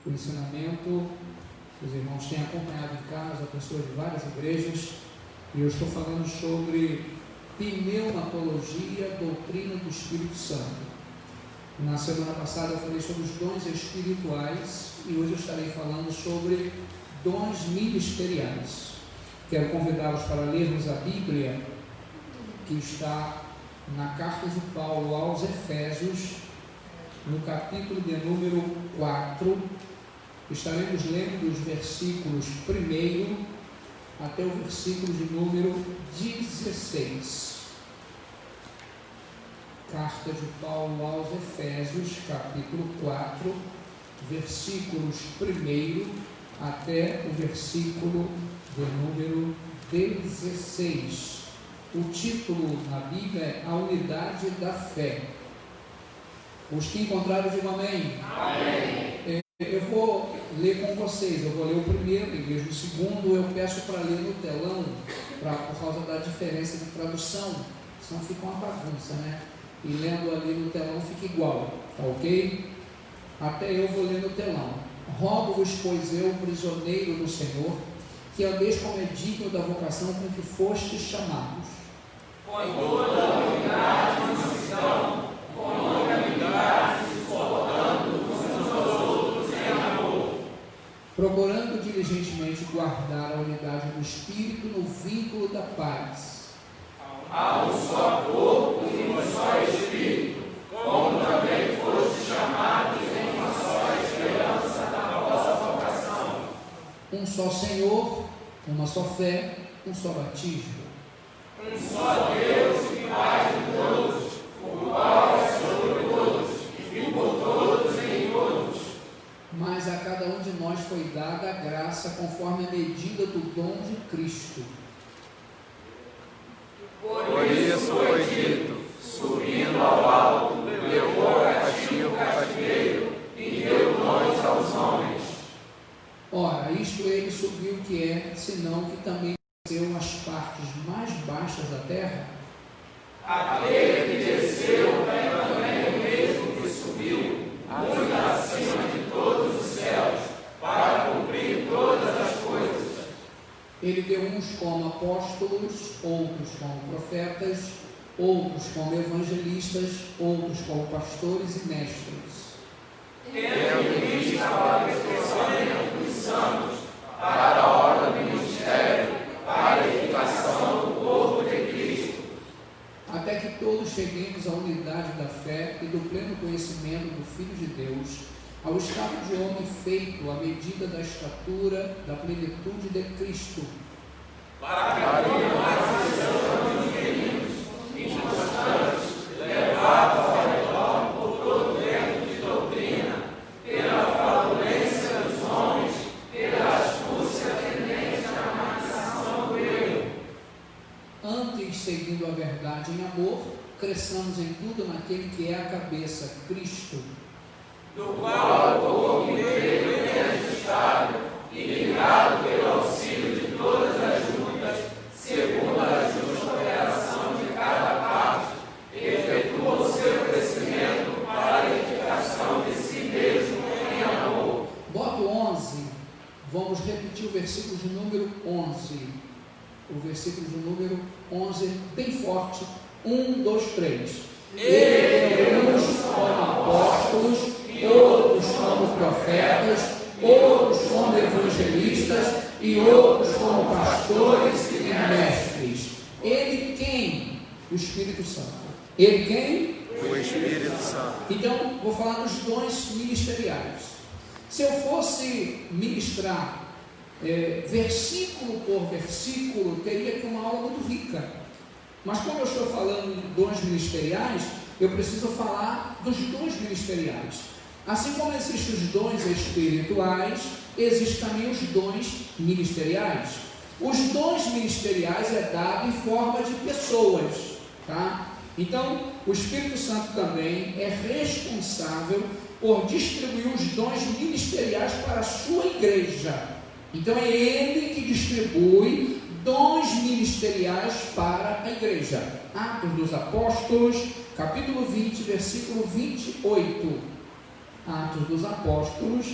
o ensinamento. Os irmãos têm acompanhado em casa, pessoas de várias igrejas, e eu estou falando sobre pneumatologia, doutrina do Espírito Santo. Na semana passada eu falei sobre os dons espirituais e hoje eu estarei falando sobre dons ministeriais. Quero convidá-los para lermos a Bíblia, que está na carta de Paulo aos Efésios, no capítulo de número 4. Estaremos lendo os versículos 1 até o versículo de número 16. Carta de Paulo aos Efésios, capítulo 4, versículos 1 até o versículo de número 16. O título na Bíblia é A Unidade da Fé. Os que encontraram, digam amém. Amém. Eu vou ler com vocês, eu vou ler o primeiro, em vez do segundo, eu peço para ler no telão, por causa da diferença de tradução, senão fica uma bagunça, né? E lendo ali no telão fica igual, tá ok? Até eu vou ler no telão. Rogo-vos, pois eu, prisioneiro do Senhor, que andeis como é digno da vocação com que fostes chamados. Com toda a humildade e mansidão, com longanimidade, suportando uns aos outros em amor, procurando diligentemente guardar a unidade do Espírito no vínculo da paz. há um só corpo e um só Espírito, como também fostes chamados em uma só esperança da vossa vocação. Um só Senhor, uma só fé, um só batismo. Um só Deus e Pai de todos, o qual é sobre todos e por todos e em todos. Mas a cada um de nós foi dada a graça conforme a medida do dom de Cristo. Por isso foi dito, subindo ao alto, levou cativo o cativeiro e deu dons aos homens. Ora, isto ele subiu que é, senão que também desceu as partes mais baixas da terra. Aquele que desceu é também o mesmo que subiu, muito acima de todos os céus, para cumprir todas as coisas. Ele deu uns como apóstolos, outros como profetas, outros como evangelistas, outros como pastores e mestres. Tendo em vista o aperfeiçoamento dos santos, para a obra do ministério, para a edificação do corpo de Cristo, Até que todos cheguemos à unidade da fé e do pleno conhecimento do Filho de Deus, ao estado de homem feito à medida da estatura da plenitude de Cristo, para que nós sejamos meninos, inconstantes, levados ao redor por todo vento de doutrina, pela fraudulência dos homens, pela astúcia tendente à manutenção do erro. antes, seguindo a verdade em amor, cresçamos em tudo naquele que é a cabeça, Cristo, Do qual o corpo inteiro é ajustado e ligado pelo auxílio de todas as juntas, segundo a justa operação de cada parte, efetua o seu crescimento para a edificação de si mesmo em amor. Bota o 11, vamos repetir o versículo de número 11, o versículo de número 11, bem forte, 1, 2, 3, ele uns como apóstolos, outros como profetas, outros como evangelistas e outros como pastores e mestres. Ele quem? O Espírito Santo. Ele quem? O Espírito Santo. Então, vou falar dos dons ministeriais. Se eu fosse ministrar versículo por versículo, teria que uma aula muito rica. Mas como eu estou falando de dons ministeriais, eu preciso falar dos dons ministeriais. Assim como existem os dons espirituais, existem também os dons ministeriais. Os dons ministeriais é dado em forma de pessoas, tá? Então, o Espírito Santo também é responsável por distribuir os dons ministeriais para a sua igreja. Então, é ele que distribui dons ministeriais para a igreja. Atos dos Apóstolos, capítulo 20, versículo 28. Atos dos Apóstolos,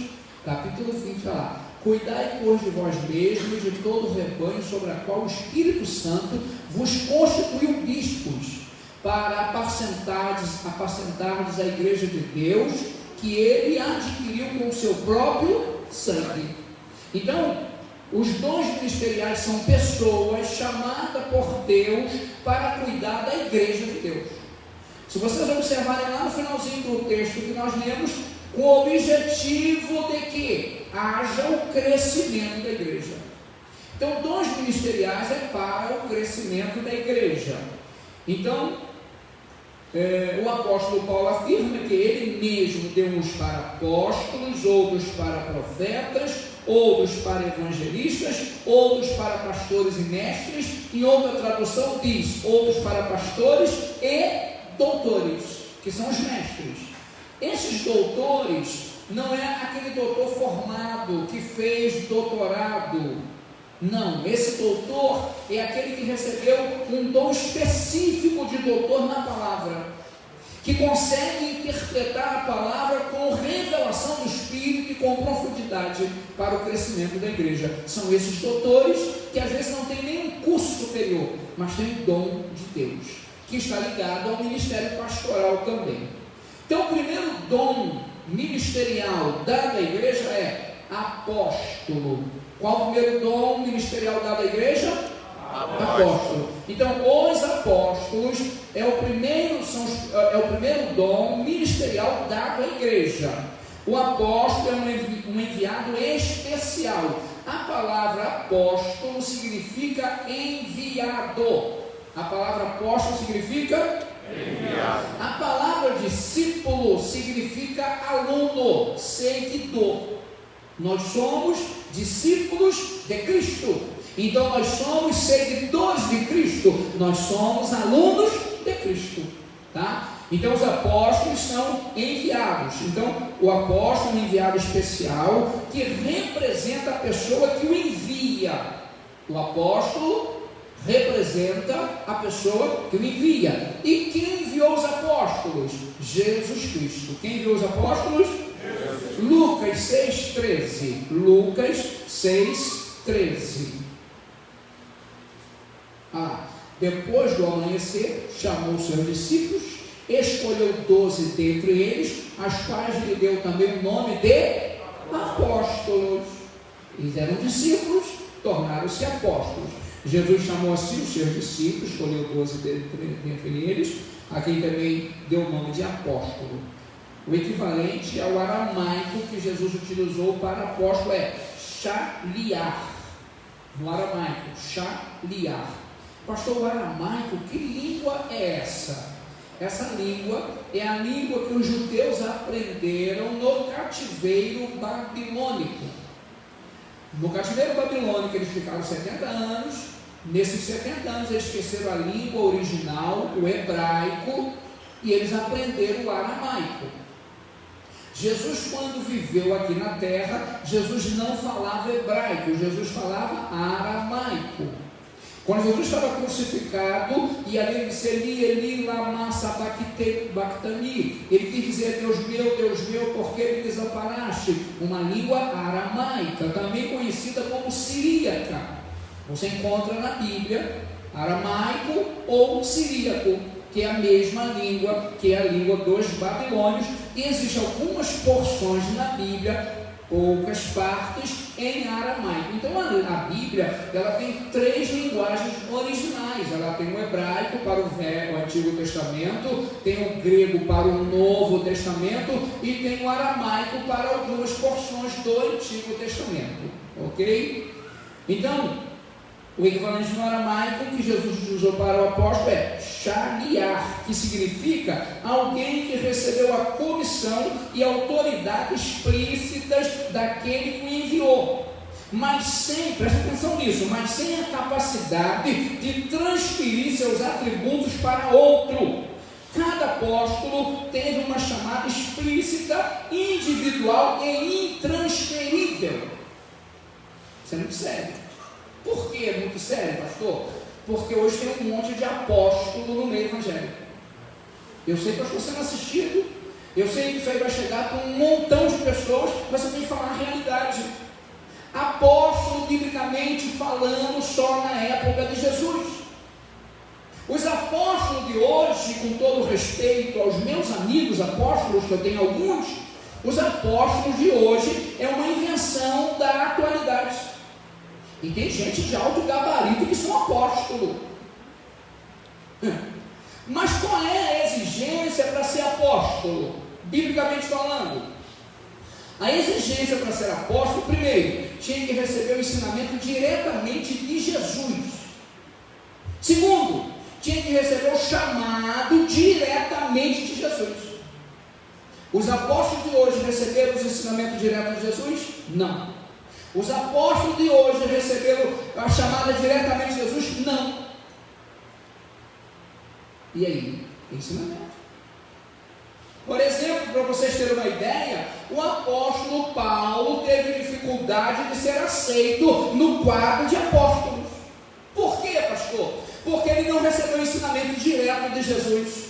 capítulo 20, olha lá: cuidai, pois, de vós mesmos, de todo o rebanho sobre a qual o Espírito Santo vos constituiu bispos, para apacentardes a igreja de Deus, que ele adquiriu com o seu próprio sangue. Então, os dons ministeriais são pessoas chamadas por Deus para cuidar da igreja de Deus. Se vocês observarem lá no finalzinho do texto que nós lemos, com o objetivo de que haja o crescimento da igreja. Então, dons ministeriais é para o crescimento da igreja. Então, o apóstolo Paulo afirma que ele mesmo deu uns para apóstolos, outros para profetas, outros para evangelistas, outros para pastores e mestres. Em outra tradução diz: outros para pastores e doutores, que são os mestres. Esses doutores não é aquele doutor formado que fez doutorado. Não, esse doutor é aquele que recebeu um dom específico de doutor na palavra, que consegue interpretar a palavra com revelação do Espírito e com profundidade para o crescimento da igreja. São esses doutores que às vezes não têm nenhum curso superior, mas têm o dom de Deus, que está ligado ao ministério pastoral também. Então, o primeiro dom ministerial dado à igreja é apóstolo. Qual o primeiro dom ministerial dado à igreja? Apóstolo. Então, os apóstolos é o primeiro dom ministerial dado à igreja. O apóstolo é um enviado especial. A palavra apóstolo significa enviado. A palavra apóstolo significa enviado. A palavra discípulo significa aluno, seguidor. Nós somos discípulos de Cristo. Então nós somos seguidores de Cristo. Nós somos alunos de Cristo, tá? Então os apóstolos são enviados. Então o apóstolo é um enviado especial que representa a pessoa que o envia. O apóstolo representa a pessoa que o envia. E quem enviou os apóstolos? Jesus Cristo. Quem enviou os apóstolos? Jesus. Lucas 6,13. Lucas 6,13. Depois do amanhecer, chamou os seus discípulos, escolheu 12 dentre eles, as quais lhe deu também o nome de apóstolos. Eles eram discípulos, tornaram-se apóstolos. Jesus chamou assim os seus discípulos, escolheu 12 dentre eles, a quem também deu o nome de apóstolo. O equivalente ao aramaico que Jesus utilizou para apóstolo é shaliach. No aramaico, shaliach. Pastor, o aramaico, que língua é essa? Essa língua é a língua que os judeus aprenderam no cativeiro babilônico. No cativeiro babilônico eles ficaram 70 anos. Nesses 70 anos eles esqueceram a língua original, o hebraico, e eles aprenderam o aramaico. Jesus, quando viveu aqui na terra, Jesus não falava hebraico, Jesus falava aramaico. Quando Jesus estava crucificado, e ali ele disse: Eli, Eli, lama sabachthani. Ele quis dizer: Deus meu, por que me desamparaste? Uma língua aramaica, também conhecida como siríaca. Você encontra na Bíblia aramaico ou siríaco, que é a mesma língua, que é a língua dos babilônios. E existem algumas porções na Bíblia, poucas partes, em aramaico. Então a Bíblia, ela tem 3 linguagens originais. Ela tem o hebraico para o Antigo Testamento, tem o grego para o Novo Testamento e tem o aramaico para algumas porções do Antigo Testamento, ok? Então, o equivalente no aramaico que Jesus usou para o apóstolo é shaliach, que significa alguém que recebeu a comissão e autoridade explícitas daquele que o enviou, mas sem, presta atenção nisso, mas sem a capacidade de transferir seus atributos para outro. Cada apóstolo teve uma chamada explícita, individual e intransferível. Isso é muito sério. Por que é muito sério, pastor? Porque hoje tem um monte de apóstolo no meio evangélico. Eu sei que estou sendo assistido, eu sei que isso aí vai chegar com um montão de pessoas, mas você tem que falar a realidade. só na época de Jesus. Os apóstolos de hoje, com todo respeito aos meus amigos apóstolos, que eu tenho alguns, os apóstolos de hoje é uma invenção da atualidade. E tem gente de alto gabarito que são apóstolos. Mas qual é a exigência para ser apóstolo, biblicamente falando? A exigência para ser apóstolo, primeiro, tinha que receber o ensinamento diretamente de Jesus. Segundo, tinha que receber o chamado diretamente de Jesus. Os apóstolos de hoje receberam os ensinamentos diretos de Jesus? Não. Os apóstolos de hoje receberam a chamada diretamente de Jesus? Não. E aí? Ensinamento. Por exemplo, para vocês terem uma ideia, o apóstolo Paulo teve dificuldade de ser aceito no quadro de apóstolos. Por quê, pastor? Porque ele não recebeu o ensinamento direto de Jesus.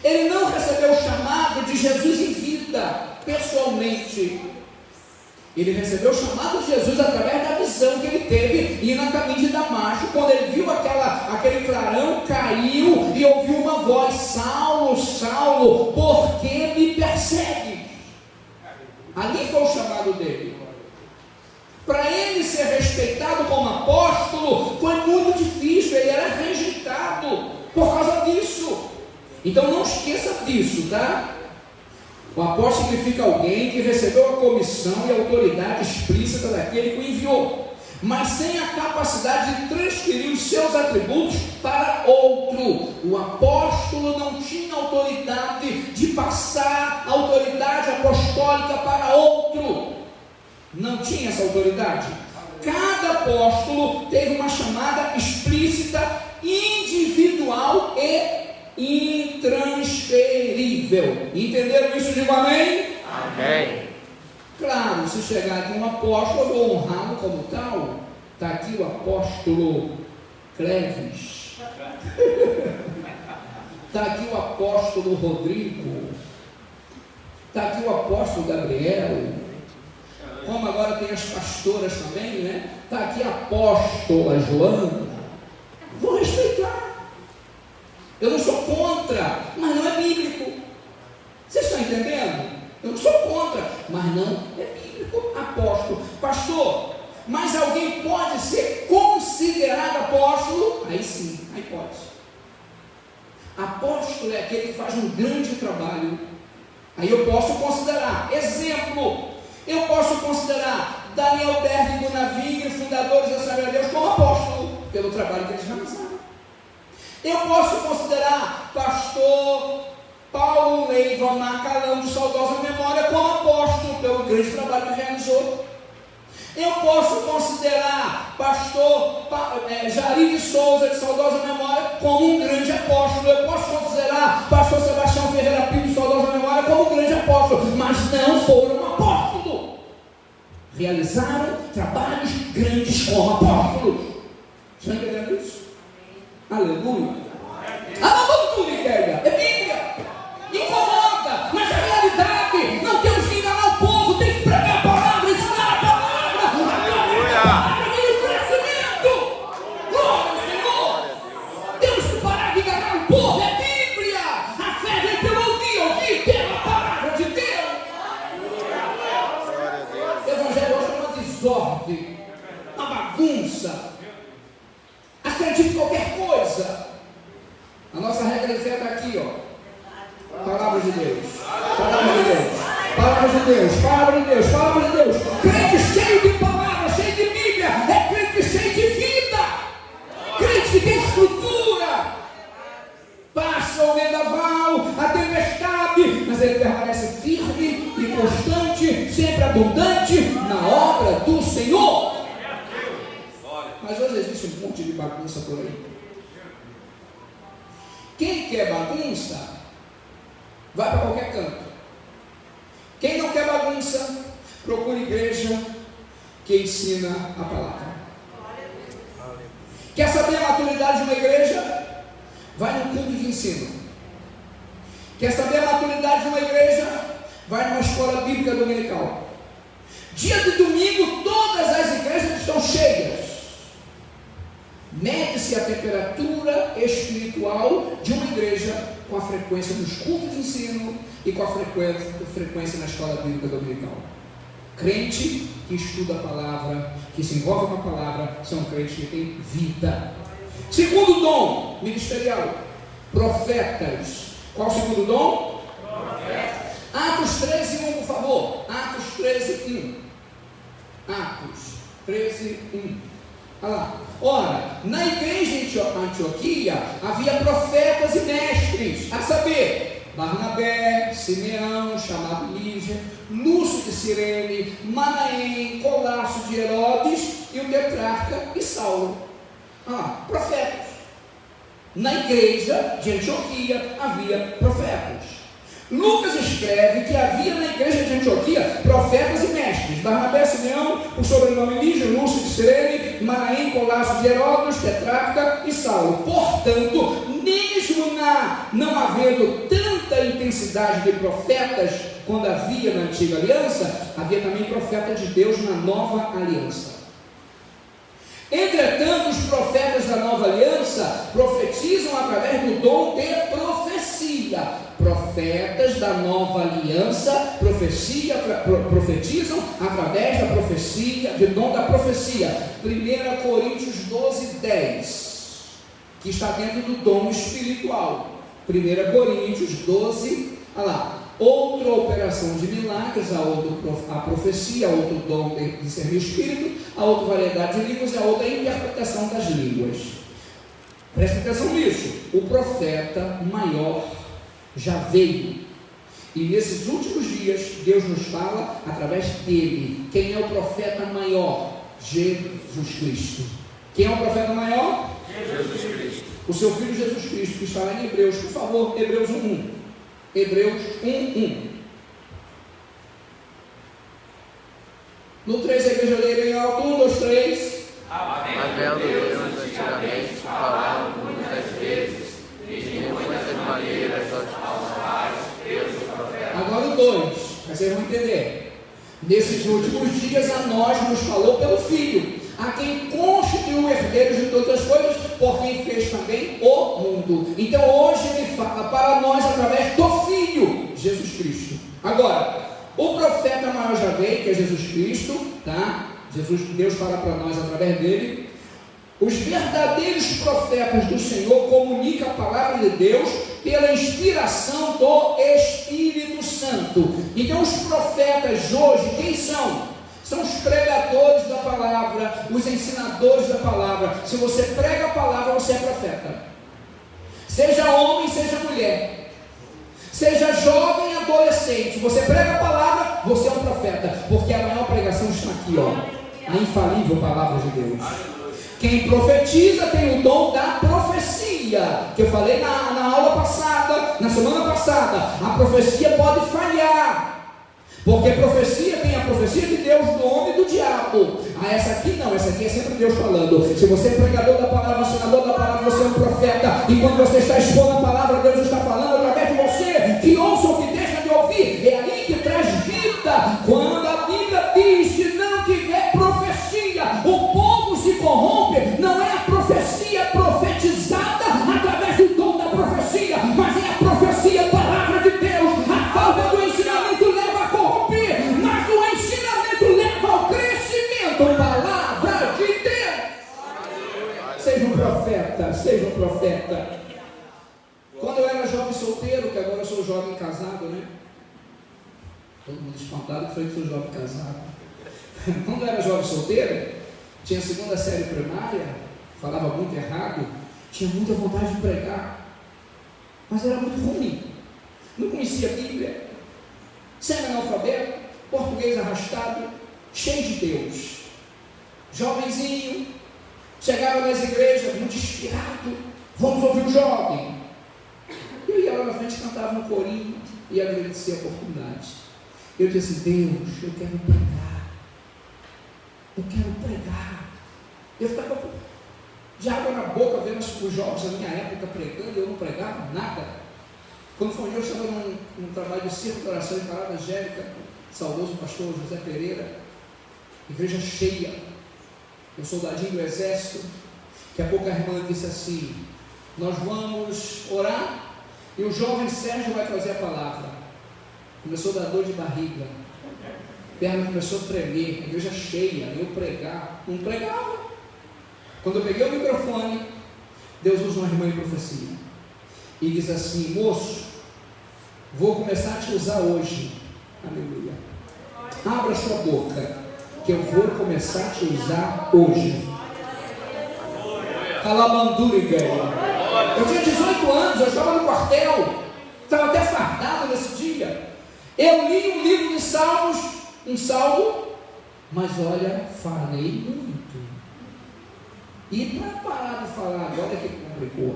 Ele não recebeu o chamado de Jesus em vida, pessoalmente. Ele recebeu o chamado de Jesus através da visão que ele teve indo a caminho de Damasco. Quando ele viu aquele clarão, caiu e ouviu uma voz: Saulo, Saulo, por que me persegue? Ali foi o chamado dele. Para ele ser respeitado como apóstolo, foi muito difícil, ele era rejeitado por causa disso. Então não esqueça disso, tá? O apóstolo significa alguém que recebeu a comissão e a autoridade explícita daquele que o enviou, mas sem a capacidade de transferir os seus atributos para outro. O apóstolo não tinha autoridade de passar a autoridade apostólica para outro. Não tinha essa autoridade. Cada apóstolo teve uma chamada explícita, individual e intransferível. Entenderam isso? Digo amém? Amém. Claro, se chegar aqui um apóstolo, eu vou honrá-lo como tal. Está aqui o apóstolo Cleves. Está aqui o apóstolo Rodrigo. Está aqui o apóstolo Gabriel. Como agora tem as pastoras também, né? Está aqui a apóstola Joana. Vou respeitar. Eu não sou contra, mas não é bíblico. Vocês estão entendendo? Eu não sou contra, mas não é bíblico. Apóstolo, pastor, mas alguém pode ser considerado apóstolo? Aí sim, aí pode. Apóstolo é aquele que faz um grande trabalho. Aí eu posso considerar. Exemplo, eu posso considerar Daniel Berg e Gunavig, fundadores da Assembleia de Deus, como apóstolo, pelo trabalho que eles realizaram. Eu posso considerar pastor Paulo Leiva Macalão, de saudosa memória, como apóstolo, pelo grande trabalho que realizou. Eu posso considerar pastor Jari de Souza, de saudosa memória, como um grande apóstolo. Eu posso considerar pastor Sebastião Ferreira Pinto, de saudosa memória, como um grande apóstolo, mas não foram apóstolos. Realizaram trabalhos grandes como apóstolos. Estão entendendo isso? Aleluia. Aleluia, é Bíblia. Incomoda, mas é realidade. Não temos que enganar o povo, tem que pregar a palavra, ensinar a palavra. Aleluia. A palavra vem crescimento. Glória ao Senhor. Temos que parar de enganar o povo, é Bíblia. A fé vem pelo ouvir pela palavra de Deus. O evangelho hoje é uma desordem, uma bagunça. Acredite em qualquer coisa. A nossa regra de fé está aqui, ó. Palavra de Deus. Palavra de Deus. Palavra de Deus. Palavra de Deus. Palavra de Deus. Crente cheio de palavra, cheio de Bíblia, é crente cheio de vida. Crente que tem estrutura. Passa o vendaval, a tempestade, mas ele permanece firme e constante, sempre abundante na obra do Senhor. Mas hoje existe um monte de bagunça por aí. Quem quer bagunça, vai para qualquer canto. Quem não quer bagunça, procura igreja que ensina a palavra. Quer saber a maturidade de uma igreja? Vai no culto de ensino. Quer saber a maturidade de uma igreja? Vai numa escola bíblica dominical. Dia de domingo, todas as igrejas estão cheias. mede-se a temperatura espiritual de uma igreja com a frequência dos cultos de ensino e com a frequência na escola bíblica dominical. Crente que estuda a palavra, que se envolve com a palavra, são crentes que têm vida. Segundo dom ministerial, profetas. Qual o segundo dom? Profetas. Atos 13:1, por favor. Atos 13:1. Atos 13:1. Olha lá. Ora, na igreja de Antioquia havia profetas e mestres, a saber, Barnabé, Simeão, chamado Lígia, Lúcio de Cirene, Manaém, Colasso de Herodes e o tetrarca e Saulo. Olha lá, profetas. Na igreja de Antioquia havia profetas. Lucas escreve que havia na igreja de Antioquia profetas e mestres, Barnabé, Simeão, o sobrenome Lígia, Lúcio de Cirene, Manaém, Colasso de Herodes, tetrarca e Saulo. Portanto, mesmo não havendo tanta intensidade de profetas quando havia na antiga aliança, havia também profeta de Deus na nova aliança. Entretanto, os profetas da nova aliança profetizam através do dom de profecia. Profetas da nova aliança profetizam através da profecia, do dom da profecia. 1 Coríntios 12:10, que está dentro do dom espiritual. 1 Coríntios 12, olha lá. Outra operação de milagres, a profecia, a outro dom de discernir o espírito, a outra variedade de línguas e a outra interpretação das línguas. Presta atenção nisso. O profeta maior já veio, e nesses últimos dias Deus nos fala através dele. Quem é o profeta maior? Jesus Cristo. Quem é o profeta maior? Jesus Cristo. O seu filho Jesus Cristo, que está lá em Hebreus, por favor, Hebreus 1:1. Hebreus 1:1. No 3 a igreja lê em alto. 1, 2, 3. Havendo Deus antigamente falado muitas vezes e de muitas maneiras aos pais, Deus os profetas. Agora o 2, vocês vão entender. Nesses últimos dias a nós nos falou pelo Filho, a quem constituiu herdeiros de todas as coisas, por quem fez também o mundo. Então hoje ele fala para nós através do Filho, Jesus Cristo. Agora, o profeta maior já veio, que é Jesus Cristo, tá? Deus fala para nós através dele. Os verdadeiros profetas do Senhor comunicam a palavra de Deus pela inspiração do Espírito Santo. Então os profetas hoje, quem são? São os pregadores da palavra, os ensinadores da palavra. Se você prega a palavra, você é profeta. Seja homem, seja mulher, seja jovem, adolescente, você prega a palavra, você é um profeta, porque a maior pregação está aqui, ó, a infalível palavra de Deus. Quem profetiza tem o dom da profecia, que eu falei na aula passada, na semana passada. A profecia pode falhar, porque profecia tem a profecia de Deus, do homem e do diabo. Essa aqui não, essa aqui é sempre Deus falando. Se você é pregador da palavra, ensinador da palavra, você é um profeta. E quando você está expondo a palavra, Deus está falando através de você. Que ouça ou que deixa de ouvir, é aí que traz vida. Quando a Bíblia diz, se não tiver profecia, o povo se corrompe. Não é a profecia profetizada através do dom da profecia, mas é a profecia, a palavra de Deus. A falta do ensinamento leva a corromper, mas o ensinamento leva ao crescimento. Palavra de Deus. Seja um profeta, seja um profeta. Quando eu era jovem solteiro, que agora eu sou jovem casado, né? Todo mundo espantado que foi que sou jovem casado. Quando eu era jovem solteiro, tinha a segunda série primária, falava muito errado, tinha muita vontade de pregar, mas era muito ruim. Não conhecia a Bíblia, semi-analfabeto, português arrastado, cheio de Deus. Jovenzinho, chegava nas igrejas, muito inspirado, vamos ouvir o jovem. Eu ia lá na frente, cantava um corinho e agradecia a oportunidade. Eu disse, Deus, eu quero pregar. Eu quero pregar. Eu ficava de água na boca vendo os jovens da minha época pregando, eu não pregava nada. Quando foi um dia, eu estava num trabalho de circo de oração em Parada Angélica, saudoso pastor José Pereira, igreja cheia, eu soldadinho do exército, Daqui a pouco a irmã disse assim: nós vamos orar e o jovem Sérgio vai trazer a palavra. Começou a dar dor de barriga, a perna começou a tremer, a igreja cheia, eu pregar, não pregava. Quando eu peguei o microfone, Deus usa uma irmã em profecia e diz assim: moço, vou começar a te usar hoje. Aleluia. Abra sua boca, que eu vou começar a te usar hoje. Calabanduriga. Eu tinha 18 anos, eu estava no quartel, estava até fardado nesse dia. Eu li um livro de Salmos, um salmo, mas olha, falei muito. E para parar de falar agora é que complicou.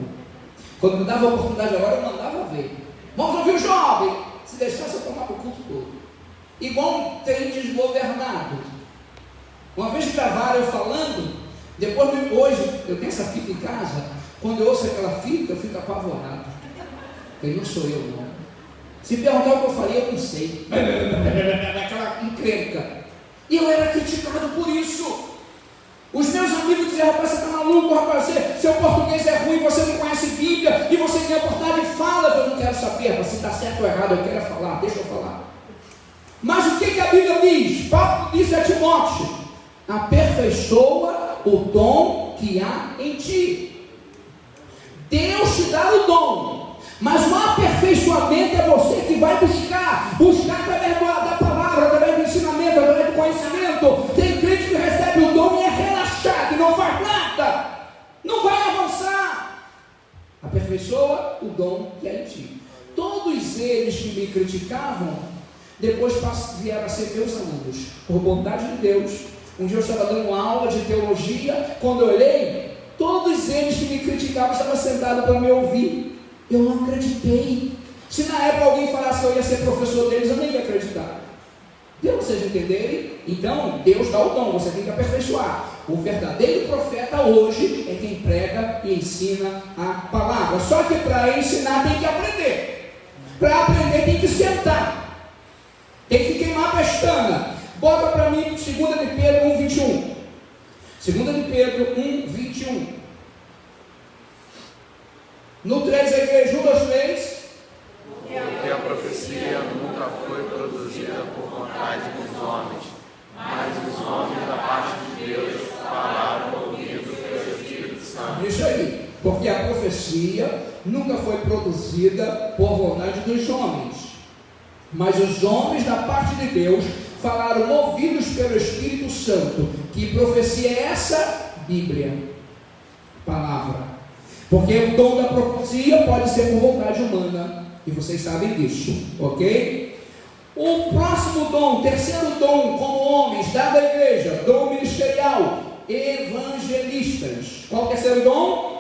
Quando me dava a oportunidade agora, eu mandava ver. Vamos ouvir o jovem. Se deixasse, eu tomava o culto todo. Igual um trem desgovernado. Uma vez gravaram eu falando, depois hoje, eu tenho essa fita em casa, quando eu ouço aquela fita, eu fico apavorado. Porque não sou eu, não. Se perguntar o que eu falei, eu não sei. Aquela encrenca. E eu era criticado por isso. Os meus amigos diziam: rapaz, você está maluco, rapaz, seu português é ruim, você não conhece Bíblia, e você tem a oportunidade de fala. Eu não quero saber, se está certo ou errado, eu quero falar, deixa eu falar. Mas o que a Bíblia diz? Paulo disse a Timóteo: aperfeiçoa o dom que há em ti. Deus te dá o dom, mas o aperfeiçoamento é você que vai buscar através da palavra, através do ensinamento, através do conhecimento. Tem crente que recebe o dom e é relaxado, e não faz nada, não vai avançar. Aperfeiçoa o dom que há em ti. Todos eles que me criticavam, depois vieram a ser meus alunos, por bondade de Deus. Um dia eu estava dando uma aula de teologia, quando eu olhei, todos eles que me criticavam estavam sentados para me ouvir. Eu não acreditei. Se na época alguém falasse que eu ia ser professor deles, eu nem ia acreditar. Deu vocês entenderem? Então, Deus dá o dom, você tem que aperfeiçoar. O verdadeiro profeta hoje é quem prega e ensina a palavra. Só que para ensinar tem que aprender. Para aprender tem que sentar. Tem que queimar a pestana. Bota para mim 2 de Pedro 1, 21. 2 de Pedro 1, 21. No 3, a igreja, 1, 2, 3. Porque a profecia nunca foi produzida por vontade dos homens, mas os homens da parte de Deus falaram ouvindo pelo Espírito Santo. Deixa aí. Porque a profecia nunca foi produzida por vontade dos homens, mas os homens da parte de Deus falaram movidos pelo Espírito Santo. Que profecia é essa? Bíblia, palavra. Porque o dom da profecia pode ser por vontade humana, e vocês sabem disso, ok? O próximo dom, terceiro dom, como homens, dado à igreja, dom ministerial, evangelistas. Qual que é o terceiro dom?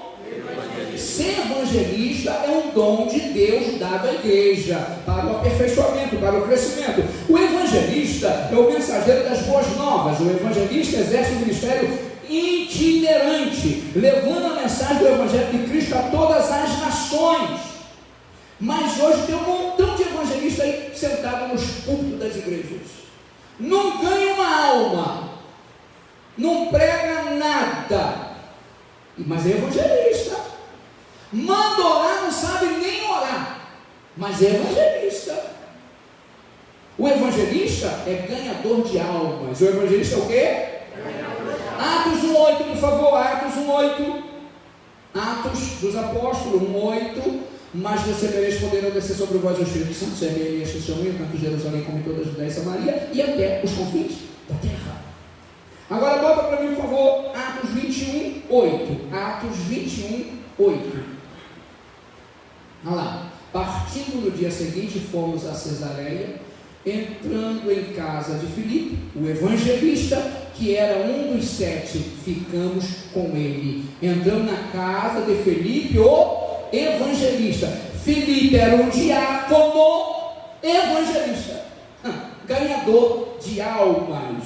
Ser evangelista é um dom de Deus dado à igreja, para o aperfeiçoamento, para o crescimento. O evangelista é o mensageiro das boas novas. O evangelista exerce um ministério itinerante, levando a mensagem do Evangelho de Cristo a todas as nações. Mas hoje tem um montão de evangelistas aí sentado nos púlpitos das igrejas. Não ganha uma alma, não prega nada, mas é evangelista. Manda orar, não sabe nem orar, mas é evangelista. O evangelista é ganhador de almas. O evangelista é o quê? Atos 1:8, por favor. Atos 1:8. Atos dos Apóstolos 1:8. Mas recebereis poder ao descer sobre vós o Espírito Santo, semeia este testemunho, tanto em Jerusalém como em toda a Judéia e Samaria e até os confins da terra. Agora bota para mim, por favor, Atos 21:8. Atos 21:8. Olha lá. Partindo no dia seguinte, fomos a Cesareia. Entrando em casa de Filipe, o evangelista, que era um dos 7, ficamos com ele. Entrando na casa de Filipe, o evangelista. Filipe era um diácono evangelista, ganhador de almas.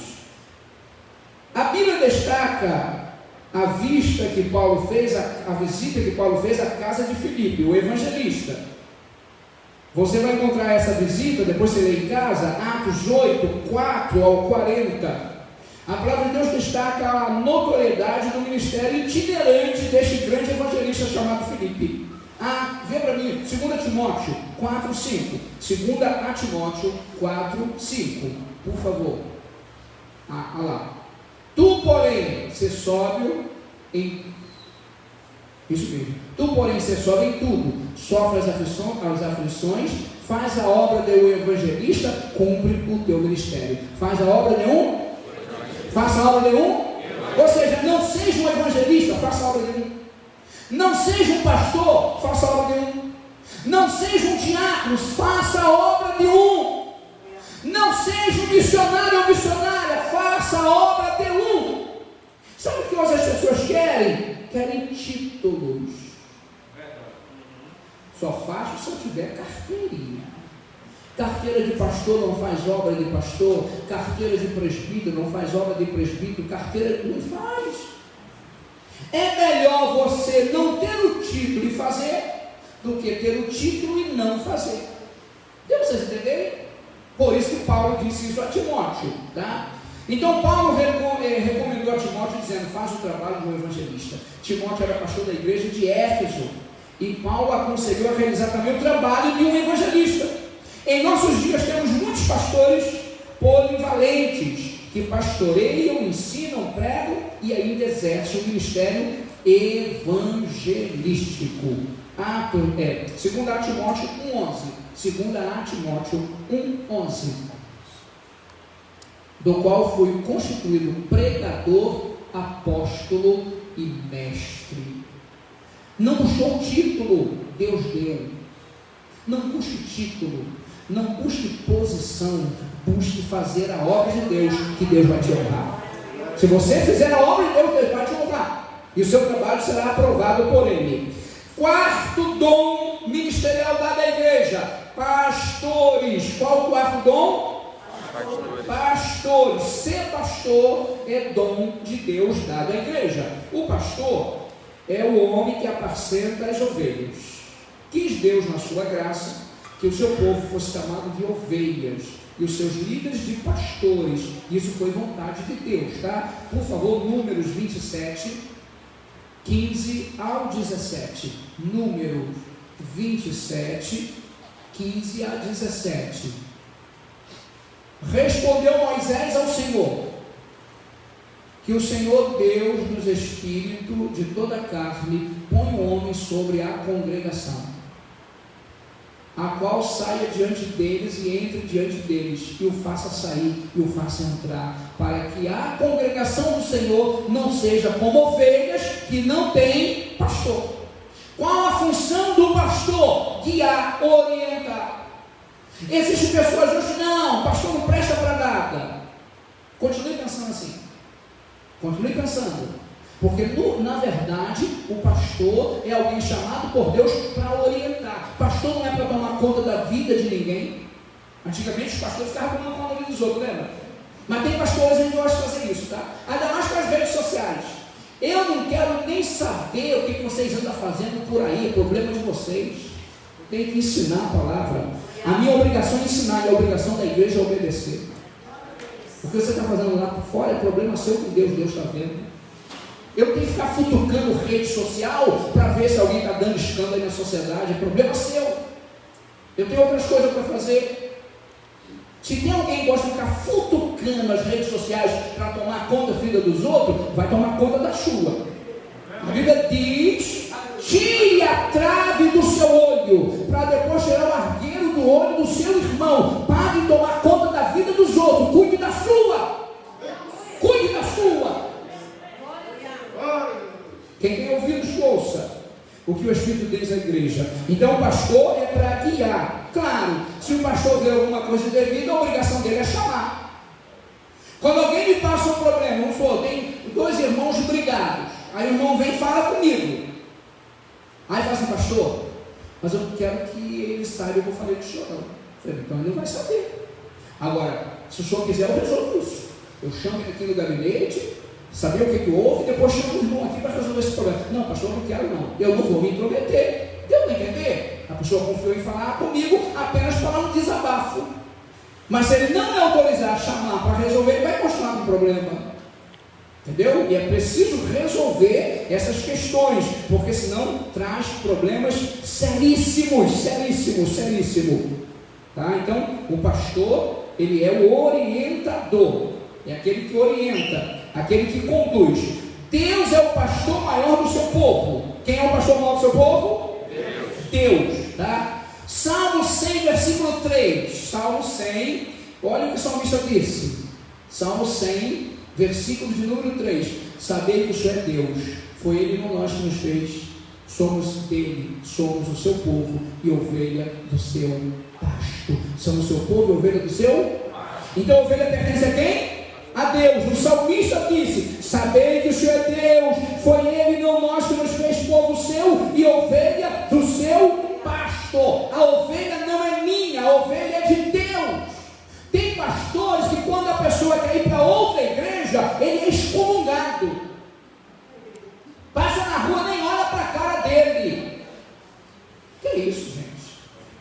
A Bíblia destaca a visita que Paulo fez à casa de Filipe, o evangelista. Você vai encontrar essa visita, depois você lê em casa, Atos 8, 4 ao 40. A palavra de Deus destaca a notoriedade do ministério itinerante deste grande evangelista chamado Filipe. Vê para mim, 2 Timóteo 4:5. 2 Timóteo 4:5. Por favor. Olha lá. Tu, porém, ser sóbrio em... Isso mesmo. Tu, porém, ser sóbrio em tudo. Sofre as aflições, faz a obra de um evangelista, cumpre o teu ministério. Faz a obra de um? Faça a obra de um? Ou seja, não seja um evangelista, faça a obra de um. Não seja um pastor, faça a obra de um. Não seja um diácono, faça a obra de um. Não seja um missionário ou missionária, faça a obra de um. Sabe o que hoje as pessoas querem? Querem títulos. Só faço se eu tiver carteirinha. Carteira de pastor não faz obra de pastor. Carteira de presbítero não faz obra de presbítero. Carteira não faz. É melhor você não ter o título e fazer do que ter o título e não fazer. Deu para vocês entenderem? Por isso que Paulo disse isso a Timóteo, tá? Então Paulo recomendou a Timóteo dizendo: faz o trabalho de um evangelista. Timóteo era pastor da igreja de Éfeso e Paulo aconselhou a realizar também o trabalho de um evangelista. Em nossos dias temos muitos pastores polivalentes que pastoreiam, ensinam, pregam e ainda exercem o ministério evangelístico. 2 Timóteo 1:11. 2 Timóteo 1:11. Do qual fui constituído pregador, apóstolo e mestre. Não buscou título, Deus deu. Não busque título, não busque posição, busque fazer a obra de Deus, que Deus vai te honrar. Se você fizer a obra de Deus, Deus vai te honrar, e o seu trabalho será aprovado por Ele. Quarto dom ministerial dado à igreja: pastores. Qual o quarto dom? Pastores. Ser pastor é dom de Deus dado à igreja. O pastor é o homem que apacenta as ovelhas. Quis Deus, na sua graça, que o seu povo fosse chamado de ovelhas e os seus líderes de pastores. Isso foi vontade de Deus, tá? Por favor, Números 27, 15 ao 17. Números 27, 15 a 17. Respondeu Moisés ao Senhor, que o Senhor Deus dos espíritos de toda a carne põe o homem sobre a congregação, a qual saia diante deles e entre diante deles, e o faça sair e o faça entrar, para que a congregação do Senhor não seja como ovelhas que não têm pastor. Qual a função do pastor? Guiar, orientar. Existem pessoas hoje: não, pastor não presta para nada. Continue pensando assim. Continue pensando. Porque na verdade o pastor é alguém chamado por Deus para orientar. Pastor não é para tomar conta da vida de ninguém. Antigamente os pastores ficavam tomando conta da vida dos outros, lembra? Mas tem pastores que gostam de fazer isso, tá? Ainda mais com as redes sociais. Eu não quero nem saber o que vocês andam fazendo por aí, é problema de vocês. Eu tenho que ensinar a palavra. A minha obrigação é ensinar, e a obrigação da igreja é obedecer. O que você está fazendo lá por fora é problema seu com Deus, Deus está vendo. Eu tenho que ficar futucando rede social para ver se alguém está dando escândalo aí na sociedade, é problema seu. Eu tenho outras coisas para fazer. Se tem alguém que gosta de ficar futucando as redes sociais para tomar conta da vida dos outros, vai tomar conta da sua. A Bíblia diz: tire a trave do seu olho, para depois tirar o argueiro do olho do seu irmão. Pare de tomar conta da vida dos outros, cuide da sua. Cuide da sua. Quem tem ouvidos, ouça o que o Espírito diz à igreja. Então o pastor é para guiar. Claro, se o pastor vê alguma coisa indevida, a obrigação dele é chamar. Quando alguém me passa um problema, vamos supor, tem dois irmãos brigados, aí o irmão vem e fala comigo. Aí fala assim: pastor, mas eu quero que ele saiba o que eu falei do senhor. Eu falei: então ele não vai saber. Agora, se o senhor quiser, eu resolvo isso. Eu chamo ele aqui no gabinete, saber o que houve, e depois chamo o irmão aqui para resolver esse problema. Não, pastor, eu não quero não. Eu não vou me intrometer. Deu para entender? A pessoa confiou em falar comigo apenas para um desabafo. Mas se ele não me autorizar a chamar para resolver, ele vai continuar com o problema. Entendeu? E é preciso resolver essas questões, porque senão traz problemas seríssimos, tá? Então, o pastor, ele é o orientador, é aquele que orienta, aquele que conduz. Deus é o pastor maior do seu povo. Quem é o pastor maior do seu povo? Deus, tá? Salmo 100, versículo 3. Salmo 100, olha o que o salmista disse. Salmo 100, versículo de número 3. Sabei que o Senhor é Deus, foi Ele não nós que nos fez, somos dele, somos o seu povo e ovelha do seu pasto. Somos o seu povo e ovelha do seu pasto. Então a ovelha pertence a quem? A Deus. O salmista disse: sabei que o Senhor é Deus, foi Ele não nós que nos fez povo seu e ovelha do seu pasto. A ovelha não é minha, a ovelha é de Deus. Tem pastores que quando a pessoa quer ir para outra igreja, ele é excomungado. Passa na rua, nem olha para a cara dele. Que é isso, gente?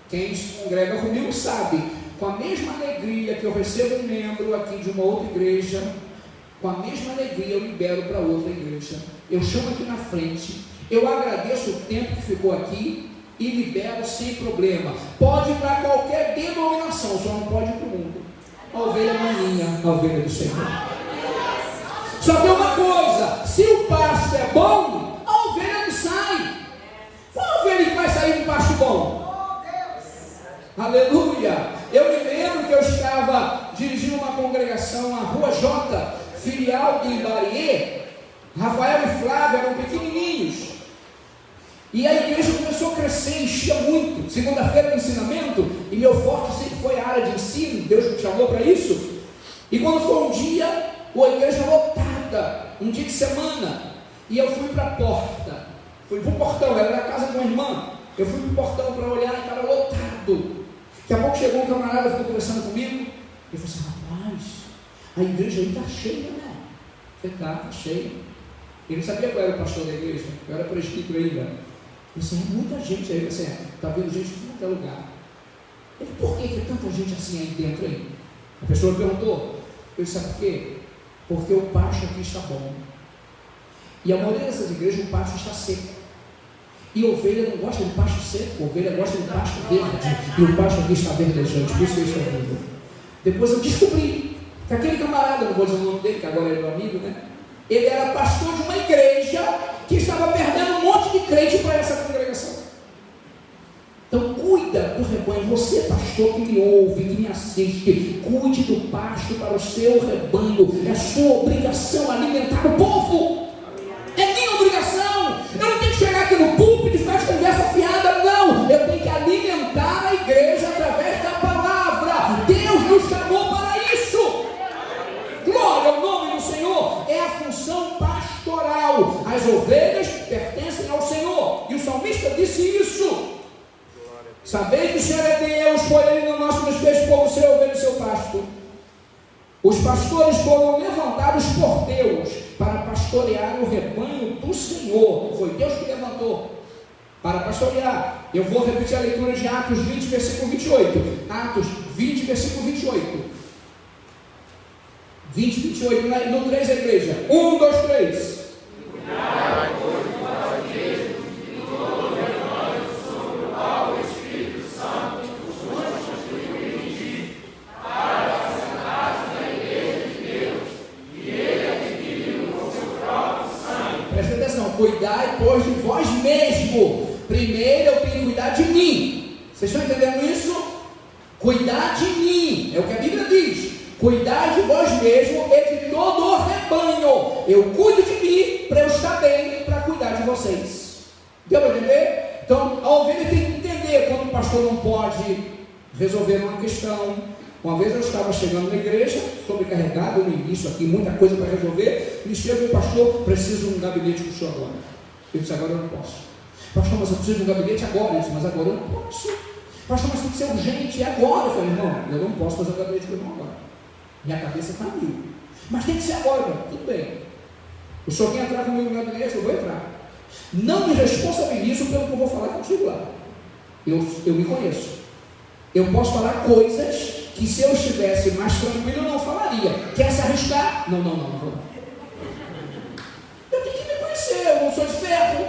Quem se congrega comigo sabe, com a mesma alegria que eu recebo um membro aqui de uma outra igreja, com a mesma alegria eu libero para outra igreja. Eu chamo aqui na frente, eu agradeço o tempo que ficou aqui e libero sem problema. Pode ir para qualquer denominação, só não pode ir para o mundo. A ovelha não é minha, a ovelha do Senhor. Só tem uma coisa: se o pasto é bom, a ovelha não sai. Qual ovelha que vai sair de um pasto bom? Aleluia! Eu me lembro que eu estava dirigindo uma congregação na Rua J, filial de Imbariê. Rafael e Flávio eram pequenininhos. E a igreja começou a crescer, enchia muito. Segunda-feira no ensinamento, e meu forte sempre foi a área de ensino, Deus me chamou para isso. E quando foi um dia, a igreja lotada, um dia de semana, e eu fui para a porta, fui para o portão, era na casa de uma irmã. Eu fui para o portão para olhar e estava lotado. Daqui a pouco chegou um camarada, ficou conversando comigo, e eu falei assim: rapaz, a igreja aí está cheia, né? Eu falei: está cheia. Ele não sabia qual era o pastor da igreja, eu era presbítero ainda. Eu disse: é muita gente aí. Você está vendo gente de qualquer lugar. Ele: por que tem tanta gente assim aí dentro aí? A pessoa perguntou. Eu disse: sabe por quê? Porque o pasto aqui está bom. E a maioria dessas igrejas, o pasto está seco. E a ovelha não gosta de pasto seco, a ovelha gosta de pasto verde. E o pasto aqui está verdejante, por isso que eu estou vendo. Depois eu descobri que aquele camarada, não vou dizer o nome dele, que agora é meu amigo, né? Ele era pastor de uma igreja que estava perdendo um monte de crente para essa congregação. Então cuida do rebanho. Você, pastor, que me ouve, que me assiste, cuide do pasto para o seu rebanho. É sua obrigação alimentar o povo. É minha obrigação. Eu não tenho que chegar aqui no púlpito e fazer conversa fiada, não. Eu tenho que alimentar a igreja através da palavra. Deus nos chamou para isso. Glória ao nome do Senhor. É a função pastoral. As ovelhas pertencem ao Senhor. E o salmista disse isso. Sabei que o Senhor é Deus, foi Ele no nosso que nos fez povo seu, ovelha do seu pasto. Os pastores foram levantados por Deus para pastorear o rebanho do Senhor. Foi Deus que levantou para pastorear. Eu vou repetir a leitura de Atos 20, versículo 28. Atos 20, versículo 28. 20, 28, no 3 a igreja. 1, 2, 3. Cuidai, pois, de vós mesmo. Primeiro eu tenho que cuidar de mim. Vocês estão entendendo isso? Cuidar de mim, é o que a Bíblia diz. Cuidar de vós mesmo e de todo o rebanho. Eu cuido de mim para eu estar bem, para cuidar de vocês. Deu para entender? Então a ovelha tem que entender quando o pastor não pode resolver uma questão. Uma vez eu estava chegando na igreja, sobrecarregado no início aqui, muita coisa para resolver, e chega o pastor: preciso de um gabinete com o senhor agora. Eu disse: agora eu não posso. Pastor, mas eu preciso de um gabinete agora. Eu disse: mas agora eu não posso. Pastor, mas tem que ser urgente, é agora. Eu falei: irmão, eu não posso fazer o gabinete com o irmão agora. Minha cabeça está mil. Mas tem que ser agora. Tudo bem. O senhor quer entrar comigo no gabinete? Eu vou entrar. Não me responsabilizo pelo que eu vou falar contigo lá. Eu me conheço. Eu posso falar coisas que se eu estivesse mais tranquilo eu não falaria. Quer se arriscar? Não vou. sou de ferro.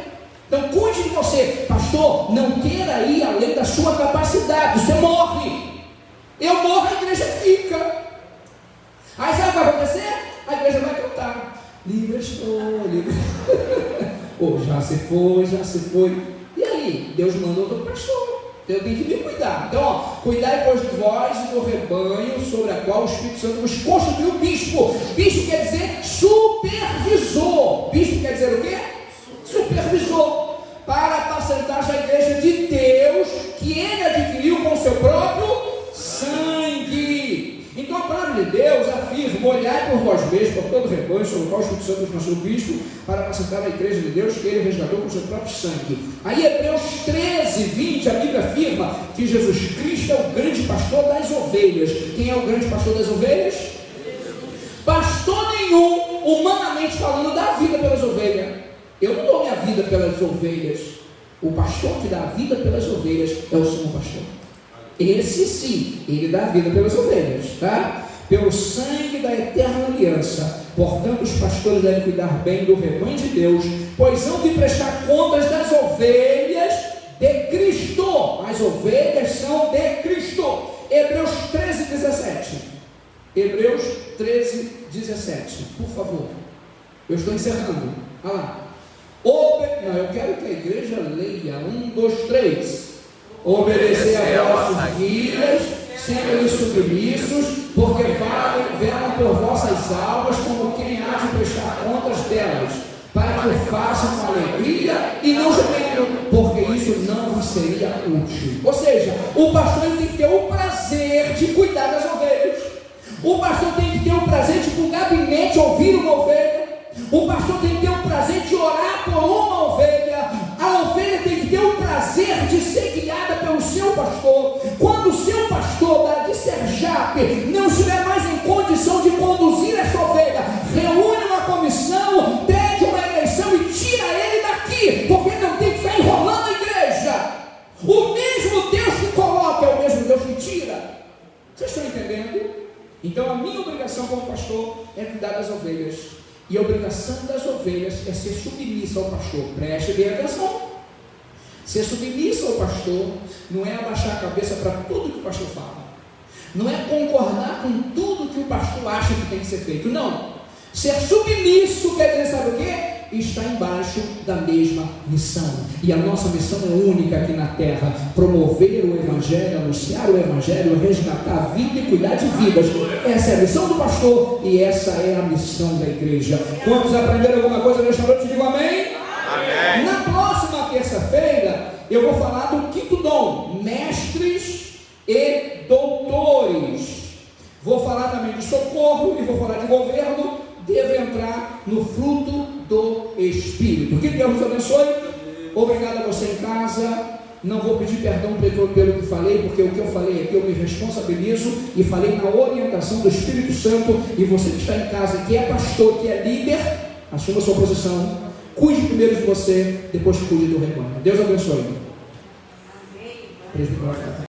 Então cuide de você. Pastor, não queira ir além da sua capacidade. Você morre. Eu morro, a igreja fica. Aí sabe o que vai acontecer? A igreja vai cantar. Livre estou, livre. Oh, já se foi. E aí? Deus mandou outro pastor. Eu tenho que me cuidar. Então, ó, cuidai, pois, de vós e do rebanho sobre a qual o Espírito Santo nos constituiu bispo. Bispo quer dizer supervisor. Bispo quer dizer o quê? Supervisor. Para apacentar a igreja de Deus, que ele adquiriu com o seu próprio sangue. Então a palavra de Deus afirma: olhai por vós mesmos, por todo o rebanho sobre o qual o Espírito Santo nos constituiu bispo, para apacentar a igreja de Deus, que ele resgatou com o seu próprio sangue. Aí Hebreus 13, 20, a Bíblia afirma que Jesus Cristo é o grande pastor das ovelhas. Quem é o grande pastor das ovelhas? Pastor nenhum, humanamente falando, dá a vida pelas ovelhas. Eu não dou minha vida pelas ovelhas. O pastor que dá a vida pelas ovelhas é o sumo pastor. Esse sim, ele dá a vida pelas ovelhas, tá? Pelo sangue da eterna aliança. Portanto, os pastores devem cuidar bem do rebanho de Deus, pois hão de prestar contas das ovelhas de Cristo. As ovelhas são de Cristo. Hebreus 13, 17. Hebreus 13, 17. Por favor. Eu estou encerrando. Olha lá. Não, eu quero que a igreja leia. 1, 2, 3. Obedecer a vossas guias, sendo submissos, porque velam por vossas almas como quem há de prestar contas delas, para que o façam com alegria e não gemendo, porque isso não vos seria útil. Ou seja, o pastor tem que ter o prazer de cuidar das ovelhas. O pastor tem que ter o prazer de ir para o gabinete ouvir uma ovelha. O pastor tem que ter o prazer de orar por uma ovelha. A ovelha tem que ter o prazer de ser guiada pelo seu pastor. Quando o seu pastor de Serjap não estiver mais em condição de conduzir essa ovelha, reúne uma comissão, pede uma eleição e tira ele daqui, porque não tem que ficar enrolando a igreja. O mesmo Deus que coloca é o mesmo Deus que tira. Vocês estão entendendo? Então a minha obrigação como pastor é cuidar das ovelhas. E a obrigação das ovelhas é ser submissa ao pastor. Preste bem atenção. Ser submissa ao pastor não é abaixar a cabeça para tudo que o pastor fala. Não é concordar com tudo que o pastor acha que tem que ser feito. Não. Ser submisso quer dizer, sabe o quê? Está embaixo da mesma missão. E a nossa missão é única aqui na terra: promover o Evangelho, anunciar o Evangelho, resgatar a vida e cuidar de vidas. Essa é a missão do pastor e essa é a missão da igreja. Quantos aprenderam alguma coisa nesta noite? Digo amém? Amém. Na próxima terça-feira eu vou falar do quinto dom: mestres e doutores. Vou falar também de socorro e vou falar de governo. Devo entrar no fruto do Espírito. Que Deus nos abençoe. Obrigado a você em casa. Não vou pedir perdão pelo que falei, porque o que eu falei aqui eu me responsabilizo e falei na orientação do Espírito Santo. E você que está em casa, que é pastor, que é líder, assuma a sua posição. Cuide primeiro de você, depois cuide do rebanho. Deus abençoe. Amém.